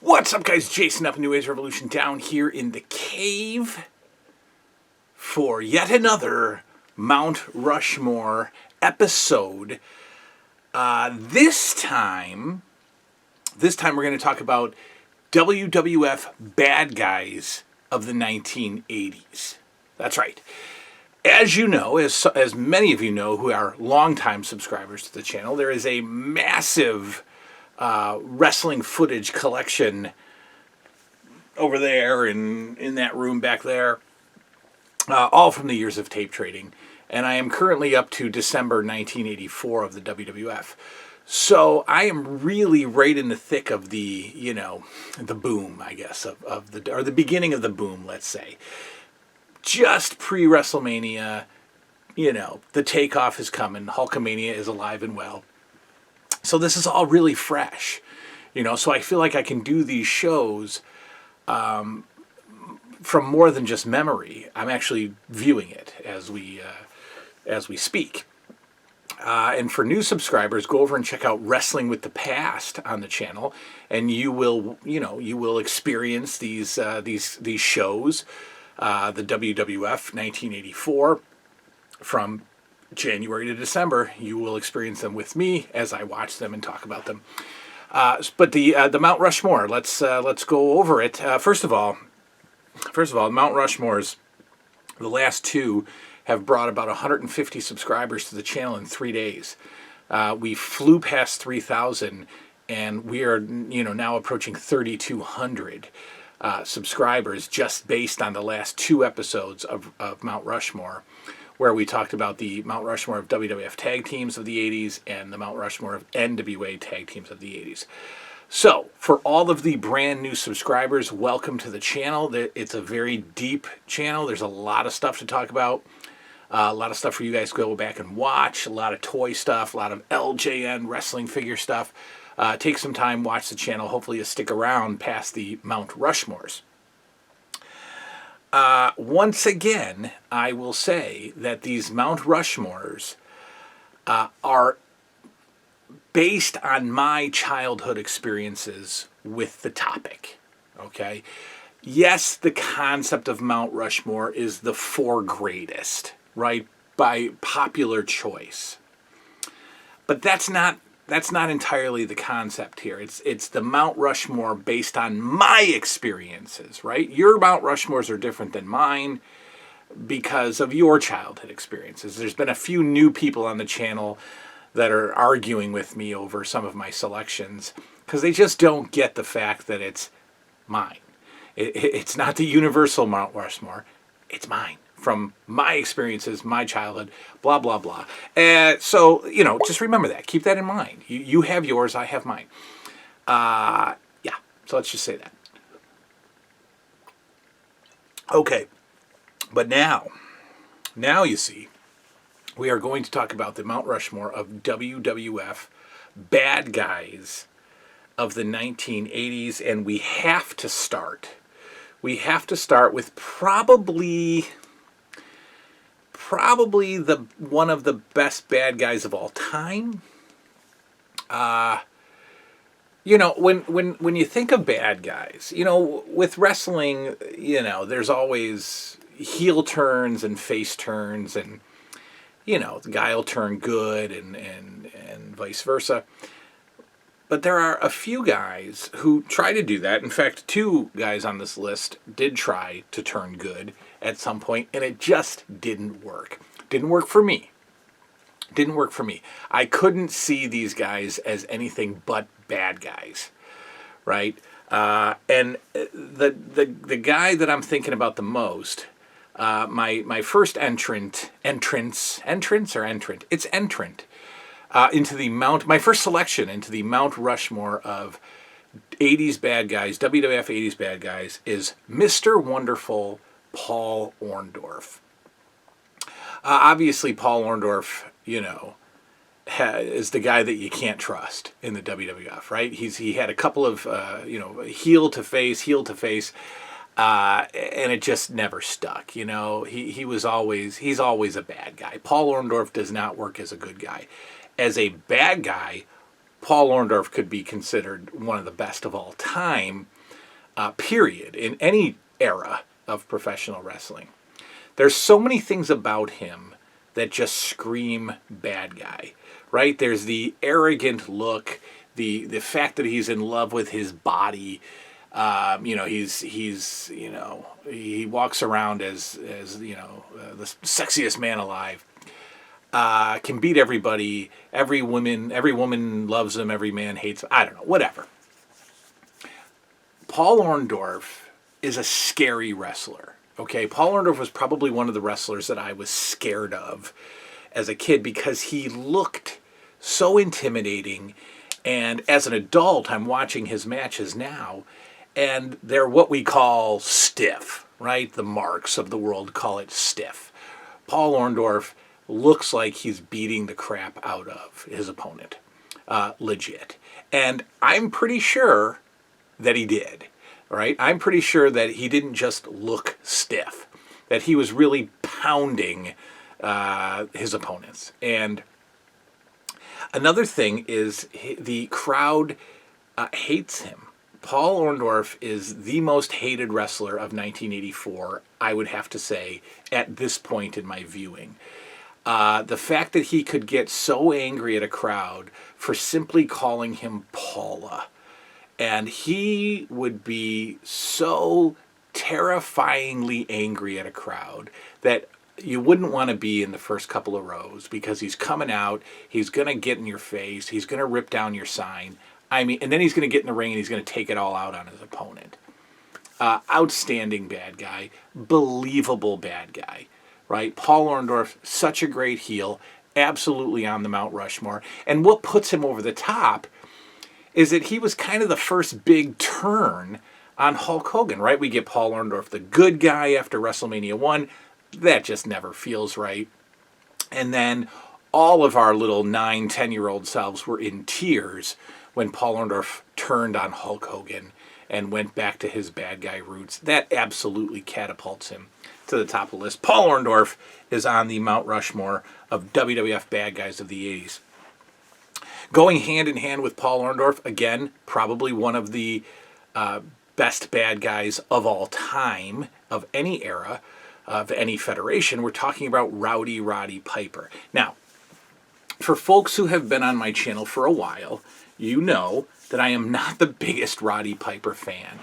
What's up, guys? Jason up in New Age Revolution down here in the cave for yet another Mount Rushmore episode. This time we're going to talk about WWF bad guys of the 1980s. That's right. As you know, as many of you know who are longtime subscribers to the channel, there is a massive wrestling footage collection over there in that room back there, all from the years of tape trading. And I am currently up to December 1984 of the WWF. So I am really right in the thick of the, the boom, I guess, of the beginning of the boom, let's say. Just pre-WrestleMania, the takeoff is coming. Hulkamania is alive and well. So this is all really fresh, so I feel like I can do these shows from more than just memory. I'm actually viewing it as we speak. And for new subscribers, go over and check out Wrestling with the Past on the channel, and you will experience these shows, the WWF 1984 from January to December. You will experience them with me as I watch them and talk about them. But the Mount Rushmore, let's go over it. First of all, Mount Rushmore's, the last two have brought about 150 subscribers to the channel in 3 days. We flew past 3,000, and we are now approaching 3,200 subscribers just based on the last two episodes of Mount Rushmore, where we talked about the Mount Rushmore of WWF tag teams of the 80s and the Mount Rushmore of NWA tag teams of the 80s. So, for all of the brand new subscribers, welcome to the channel. It's a very deep channel. There's a lot of stuff to talk about. A lot of stuff for you guys to go back and watch. A lot of toy stuff, a lot of LJN wrestling figure stuff. Take some time, watch the channel. Hopefully you'll stick around past the Mount Rushmores. Once again, I will say that these Mount Rushmores are based on my childhood experiences with the topic. Okay? Yes, the concept of Mount Rushmore is the four greatest, right? By popular choice. But that's not entirely the concept here. It's the Mount Rushmore based on my experiences, right? Your Mount Rushmores are different than mine because of your childhood experiences. There's been a few new people on the channel that are arguing with me over some of my selections because they just don't get the fact that it's mine. It's not the universal Mount Rushmore. It's mine. From my experiences, my childhood, blah, blah, blah. So, just remember that. Keep that in mind. You have yours, I have mine. Yeah, so let's just say that. Okay, but now you see, we are going to talk about the Mount Rushmore of WWF bad guys of the 1980s, and we have to start with probably the one of the best bad guys of all time. When you think of bad guys, with wrestling, there's always heel turns and face turns, and the guy will turn good and vice versa. But there are a few guys who try to do that. In fact, two guys on this list did try to turn good at some point, and it just didn't work. Didn't work for me. I couldn't see these guys as anything but bad guys, right? And the guy that I'm thinking about the most, my first entrant into my first selection into the Mount Rushmore of 80s bad guys, WWF 80s bad guys, is Mr. Wonderful Paul Orndorff. Obviously, Paul Orndorff, is the guy that you can't trust in the WWF, right? He had a couple of, heel to face, and it just never stuck. He's always a bad guy. Paul Orndorff does not work as a good guy. As a bad guy, Paul Orndorff could be considered one of the best of all time, period, in any era of professional wrestling. There's so many things about him that just scream bad guy, right? There's the arrogant look, the fact that he's in love with his body. He walks around as the sexiest man alive. Can beat everybody. Every woman loves him. Every man hates him. I don't know. Whatever. Paul Orndorff is a scary wrestler. Okay, Paul Orndorff was probably one of the wrestlers that I was scared of as a kid because he looked so intimidating. And as an adult, I'm watching his matches now, and they're what we call stiff, right? The marks of the world call it stiff. Paul Orndorff looks like he's beating the crap out of his opponent, legit. And I'm pretty sure that he did, right? I'm pretty sure that he didn't just look stiff, that he was really pounding his opponents. And another thing is the crowd hates him. Paul Orndorff is the most hated wrestler of 1984, I would have to say, at this point in my viewing. The fact that he could get so angry at a crowd for simply calling him Paula. And he would be so terrifyingly angry at a crowd that you wouldn't want to be in the first couple of rows because he's coming out, he's going to get in your face, he's going to rip down your sign. And then he's going to get in the ring and he's going to take it all out on his opponent. Outstanding bad guy, believable bad guy, right? Paul Orndorff, such a great heel, absolutely on the Mount Rushmore. And what puts him over the top is that he was kind of the first big turn on Hulk Hogan, right? We get Paul Orndorff, the good guy after WrestleMania 1. That just never feels right. And then all of our little 9, 10-year-old selves were in tears when Paul Orndorff turned on Hulk Hogan and went back to his bad guy roots. That absolutely catapults him to the top of the list. Paul Orndorff is on the Mount Rushmore of WWF bad guys of the 80s. Going hand in hand with Paul Orndorff, again, probably one of the best bad guys of all time, of any era, of any federation. We're talking about Roddy Piper. Now, for folks who have been on my channel for a while, you know that I am not the biggest Roddy Piper fan.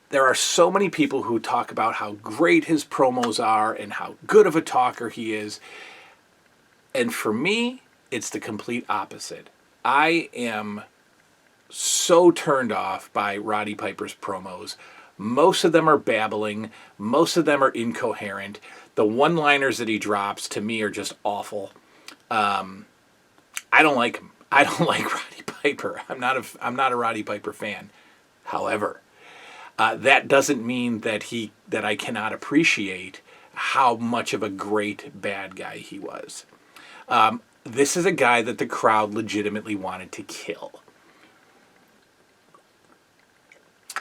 There are so many people who talk about how great his promos are and how good of a talker he is. And for me, it's the complete opposite. I am so turned off by Roddy Piper's promos. Most of them are babbling. Most of them are incoherent. The one-liners that he drops, to me, are just awful. I don't like him. I don't like Roddy Piper. I'm not a Roddy Piper fan. However, that doesn't mean that I cannot appreciate how much of a great bad guy he was. This is a guy that the crowd legitimately wanted to kill.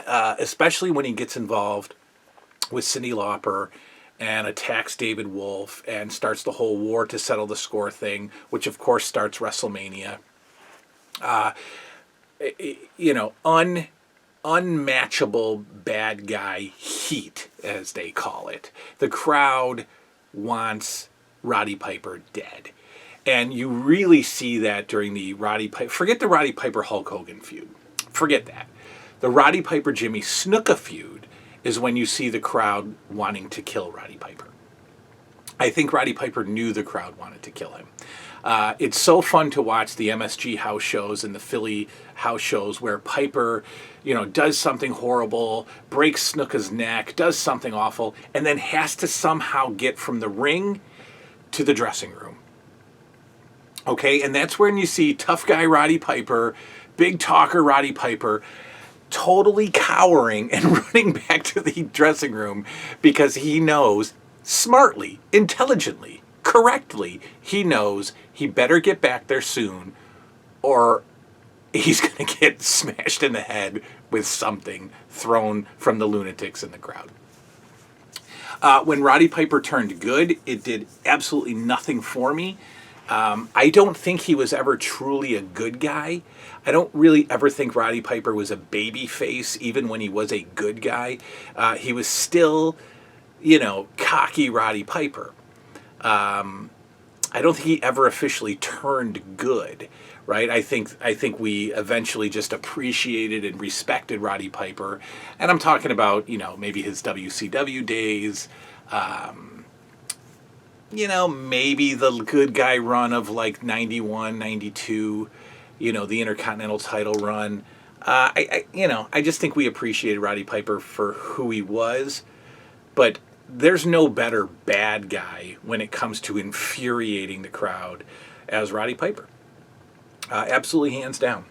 Especially when he gets involved with Cyndi Lauper and attacks David Wolf and starts the whole war to settle the score thing, which of course starts WrestleMania. Unmatchable bad guy heat, as they call it. The crowd wants Roddy Piper dead. And you really see that during the Roddy Piper... Forget the Roddy Piper-Hulk Hogan feud. Forget that. The Roddy Piper-Jimmy Snuka feud is when you see the crowd wanting to kill Roddy Piper. I think Roddy Piper knew the crowd wanted to kill him. It's so fun to watch the MSG house shows and the Philly house shows where Piper, does something horrible, breaks Snuka's neck, does something awful, and then has to somehow get from the ring to the dressing room. Okay, and that's when you see tough guy Roddy Piper, big talker Roddy Piper, totally cowering and running back to the dressing room because he knows, smartly, intelligently, correctly, he knows he better get back there soon or he's going to get smashed in the head with something thrown from the lunatics in the crowd. When Roddy Piper turned good, it did absolutely nothing for me. I don't think he was ever truly a good guy. I don't really ever think Roddy Piper was a baby face, even when he was a good guy. He was still, cocky Roddy Piper. I don't think he ever officially turned good, right? I think we eventually just appreciated and respected Roddy Piper, and I'm talking about maybe his WCW days, maybe the good guy run of like 91, 92, the Intercontinental title run. I just think we appreciated Roddy Piper for who he was, but there's no better bad guy when it comes to infuriating the crowd as Roddy Piper. Absolutely hands down.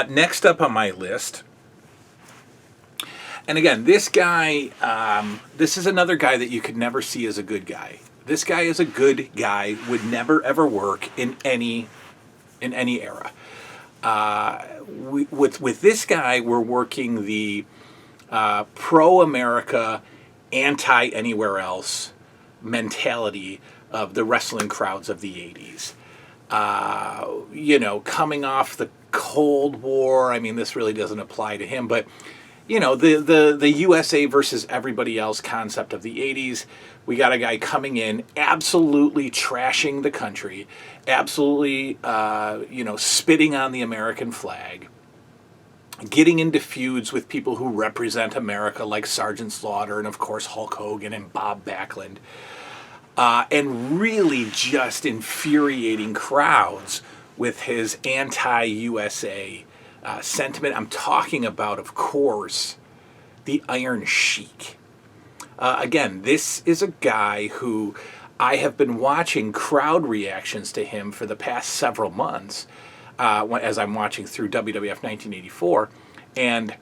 Next up on my list, and again, this guy, this is another guy that you could never see as a good guy. This guy is a good guy, would never ever work in any era. With this guy, we're working the pro-America, anti-anywhere else mentality of the wrestling crowds of the 80s. Coming off the Cold War, I mean, this really doesn't apply to him, but, the USA versus everybody else concept of the 80s. We got a guy coming in, absolutely trashing the country, absolutely, spitting on the American flag, getting into feuds with people who represent America, like Sergeant Slaughter and, of course, Hulk Hogan and Bob Backlund, and really just infuriating crowds with his anti-USA sentiment. I'm talking about, of course, the Iron Sheik. Again, this is a guy who I have been watching crowd reactions to him for the past several months, as I'm watching through WWF 1984, and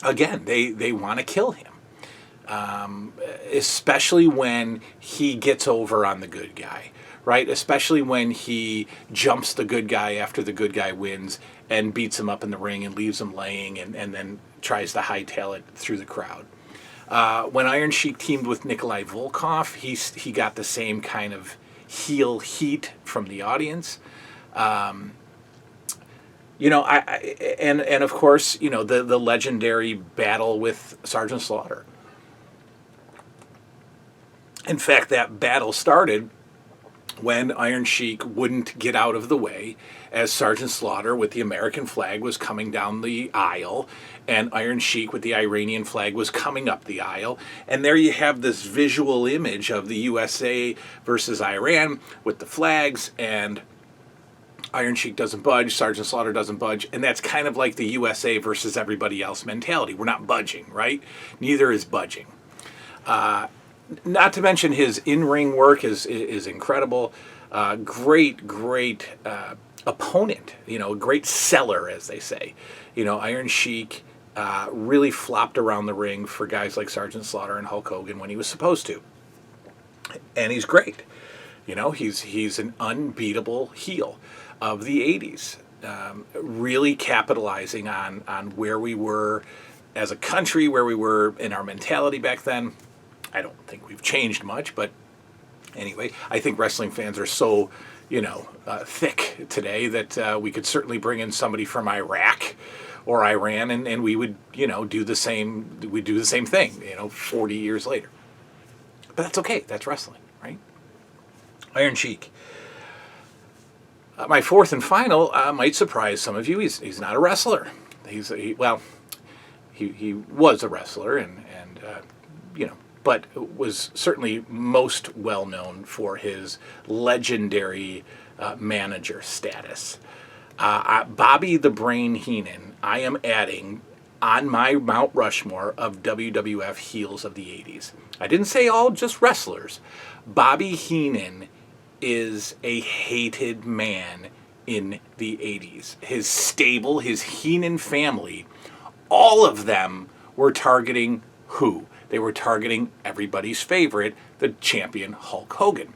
again, they want to kill him, especially when he gets over on the good guy, right? Especially when he jumps the good guy after the good guy wins and beats him up in the ring and leaves him laying and then tries to hightail it through the crowd. When Iron Sheik teamed with Nikolai Volkov, he got the same kind of heel heat from the audience. And of course, the legendary battle with Sergeant Slaughter. In fact, that battle started when Iron Sheik wouldn't get out of the way as Sergeant Slaughter with the American flag was coming down the aisle, and Iron Sheik with the Iranian flag was coming up the aisle. And there you have this visual image of the USA versus Iran with the flags, and Iron Sheik doesn't budge, Sergeant Slaughter doesn't budge, and that's kind of like the USA versus everybody else mentality. We're not budging, right? Neither is budging. Not to mention his in-ring work is incredible. Great opponent, great seller, as they say. Iron Sheik really flopped around the ring for guys like Sergeant Slaughter and Hulk Hogan when he was supposed to. And he's great. He's an unbeatable heel of the 80s, really capitalizing on where we were as a country, where we were in our mentality back then. I don't think we've changed much, but anyway, I think wrestling fans are so, thick today that we could certainly bring in somebody from Iraq or Iran, and we would, do the same. We'd do the same thing, 40 years later. But that's okay. That's wrestling, right? Iron Sheik. My fourth and final might surprise some of you. He's not a wrestler. He was a wrestler, and but was certainly most well known for his legendary manager status. Bobby the Brain Heenan, I am adding on my Mount Rushmore of WWF heels of the 80s. I didn't say all just wrestlers. Bobby Heenan is a hated man in the 80s. His stable, his Heenan family, all of them were targeting who? They were targeting everybody's favorite, the champion Hulk Hogan,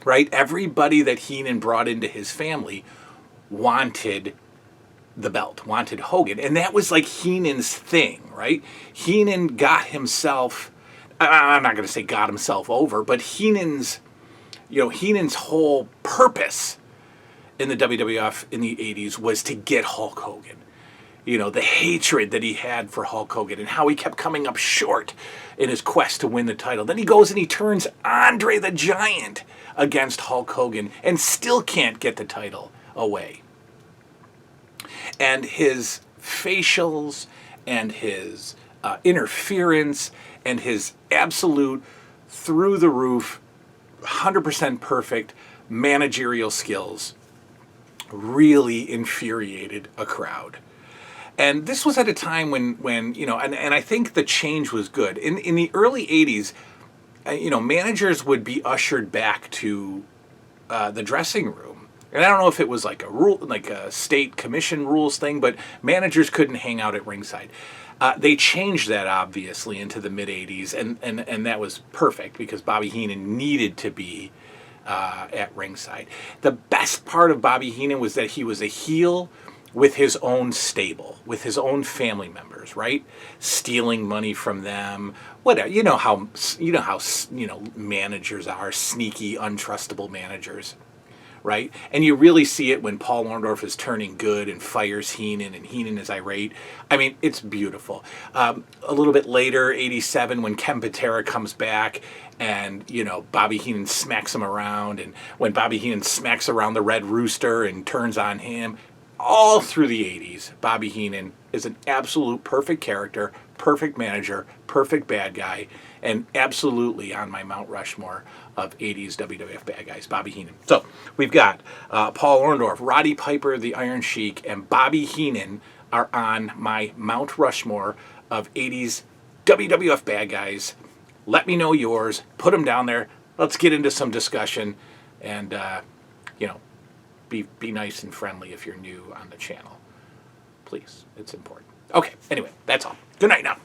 right? Everybody that Heenan brought into his family wanted the belt, wanted Hogan. And that was like Heenan's thing, right? Heenan got himself, I'm not going to say got himself over, but Heenan's Heenan's whole purpose in the WWF in the 80s was to get Hulk Hogan. The hatred that he had for Hulk Hogan and how he kept coming up short in his quest to win the title. Then he goes and he turns Andre the Giant against Hulk Hogan and still can't get the title away. And his facials and his interference and his absolute through-the-roof, 100% perfect managerial skills really infuriated a crowd. And this was at a time when and I think the change was good. In the early 80s, managers would be ushered back to the dressing room. And I don't know if it was like a rule, like a state commission rules thing, but managers couldn't hang out at ringside. They changed that, obviously, into the mid-'80s, and that was perfect because Bobby Heenan needed to be at ringside. The best part of Bobby Heenan was that he was a heel with his own stable, with his own family members, right? Stealing money from them, whatever. You know how managers are, sneaky, untrustable managers, right? And you really see it when Paul Orndorff is turning good and fires Heenan, and Heenan is irate. I mean, it's beautiful. A little bit later, 87, when Ken Patera comes back, and Bobby Heenan smacks him around, and when Bobby Heenan smacks around the Red Rooster and turns on him. All through the 80s, Bobby Heenan is an absolute perfect character, perfect manager, perfect bad guy, and absolutely on my Mount Rushmore of 80s WWF bad guys, Bobby Heenan. So we've got Paul Orndorff, Roddy Piper, the Iron Sheik, and Bobby Heenan are on my Mount Rushmore of 80s WWF bad guys. Let me know yours. Put them down there. Let's get into some discussion and, Be nice and friendly if you're new on the channel. Please, it's important. Okay, anyway, that's all. Good night now.